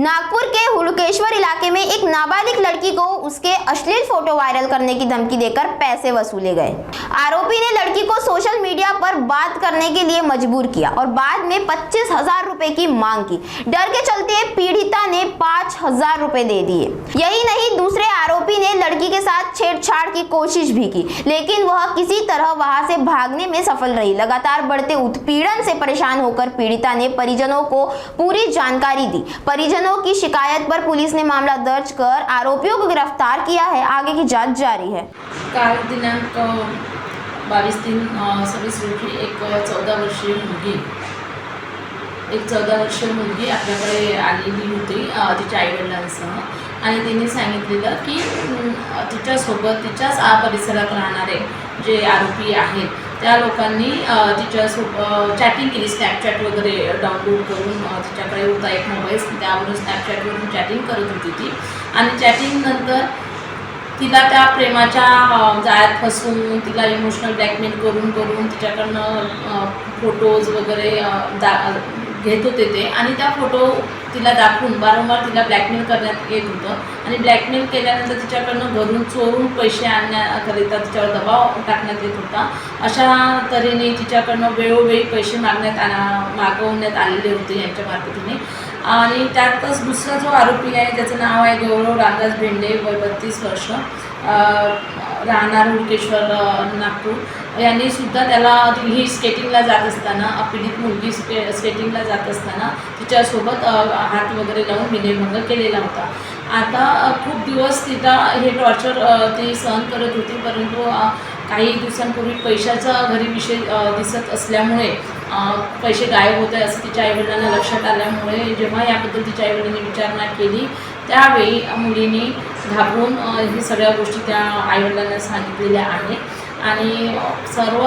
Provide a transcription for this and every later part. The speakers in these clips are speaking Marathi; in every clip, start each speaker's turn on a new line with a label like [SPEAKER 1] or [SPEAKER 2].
[SPEAKER 1] नागपुर के हुड़केश्वर इलाके में एक नाबालिग लड़की को उसके अश्लील फोटो वायरल करने की धमकी देकर पैसे वसूले गए। आरोपी ने लड़की को सोशल मीडिया पर बात करने के लिए मजबूर किया और बाद में 25,000 रुपए की मांग की। डर के चलते पीड़िता ने 5,000 रुपए दे दिए। यही नहीं, दूसरे आरोपी ने लड़की के साथ छेड़छाड़ की कोशिश भी की, लेकिन वह किसी तरह वहां से भागने में सफल रही। लगातार बढ़ते उत्पीड़न से परेशान होकर पीड़िता ने परिजनों को पूरी जानकारी दी। परिजनों की शिकायत पर पुलिस ने मामला दर्ज कर आरोपियों को गिरफ्तार किया है। आगे की जांच जारी है।
[SPEAKER 2] काल दिनांक 22/3/26 रोजी एक 14 वर्षीय मुलगी आपल्याकडे आलेली होती तिच्या आईवडिलांसह आणि तिने सांगितलेलं की तिच्यासोबत तिच्याच परिसरात राहणारे जे आरोपी आहेत त्या लोकांनी तिच्यासोबत चॅटिंग केली, स्नॅपचॅट वगैरे डाउनलोड करून तिच्याकडे होता एक मोबाईल, त्यावरून स्नॅपचॅटवरून चॅटिंग करत होती ती आणि चॅटिंगनंतर तिला त्या प्रेमाच्या जाळ्यात फसवून तिला इमोशनल ब्लॅकमेल करून तिच्याकडनं फोटोज वगैरे घेत होते ते आणि त्या फोटो तिला दाखवून वारंवार तिला ब्लॅकमेल करण्यात येत होतं आणि ब्लॅकमेल केल्यानंतर तिच्याकडनं घरून चोरून पैसे आणण्याकरिता तिच्यावर दबाव टाकण्यात येत होता। अशा तऱ्हेने तिच्याकडनं वेळोवेळी पैसे मागवण्यात आलेले होते यांच्या मार्फतीने। आणि त्यातच दुसरा जो आरोपी आहे ज्याचं नाव आहे गौरव रामदास भेंडे, वय 32 वर्ष, राहणार हुडकेश्वर नागपूर, यांनी सुद्धा त्याला ही स्केटिंगला जात असताना पीडित मुलगी स्केटिंगला जात असताना तिच्यासोबत हात वगैरे लावून विनयभंग केलेला होता। आता खूप दिवस तिला हे टॉर्चर ती सहन करत होती, परंतु काही दिवसांपूर्वी पैशाचा घरी विषय दिसत असल्यामुळे पैसे गायब होते असं तिच्या आईवडिलांना लक्षात आल्यामुळे जेव्हा याबद्दल तिच्या आईवडिलांनी विचारणा केली त्यावेळी मुलीने घाबरून हे सगळ्या गोष्टी त्या आईवडिलांना सांगितलेल्या आहेत आणि सर्व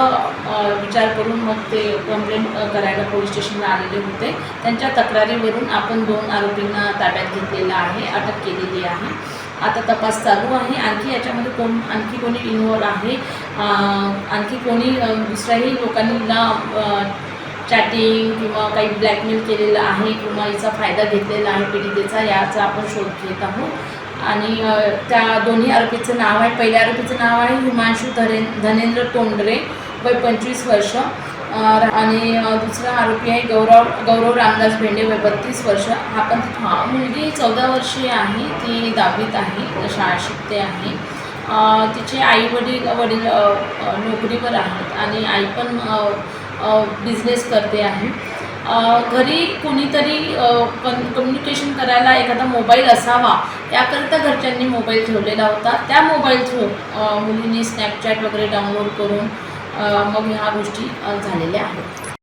[SPEAKER 2] विचार करून मग ते कंप्लेंट करायला पोलीस स्टेशनला आलेले होते। त्यांच्या तक्रारीवरून आपण 2 आरोपींना ताब्यात घेतलेलं आहे, अटक केलेली आहे। आता तपास चालू आहे। याच्यामध्ये आणखी कोणी इन्व्हॉल्व आहे, आणखी कोणी दुसऱ्याही लोकांनी चॅटिंग किंवा काही ब्लॅकमेल केलेलं आहे किंवा हिचा फायदा घेतलेला आहे पीडितेचा, याचा आपण शोध घेत आहोत। आणि त्या दोन्ही आरोपीचं नाव आहे, पहिल्या आरोपीचं नाव आहे हिमांशू धनेंद्र तोंडरे, वय 25 वर्ष, आणि दुसरा आरोपी आहे गौरव रामदास भेंडे, वय 32 वर्ष। मुलगी 14 वर्षीय आहे, ती 10वीत आहे, शाळा शिकते आहे। तिचे वडील नोकरीवर आहेत आणि आई पण बिझनेस करते आहे। घरी कोणीतरी कम्युनिकेशन करायला एखादा मोबाईल असावा याकरिता घरच्यांनी मोबाईल ठेवलेला होता। त्या मोबाईल थ्रू मुलींनी स्नॅपचॅट वगैरे डाउनलोड करून मग ह्या गोष्टी झालेल्या आहेत।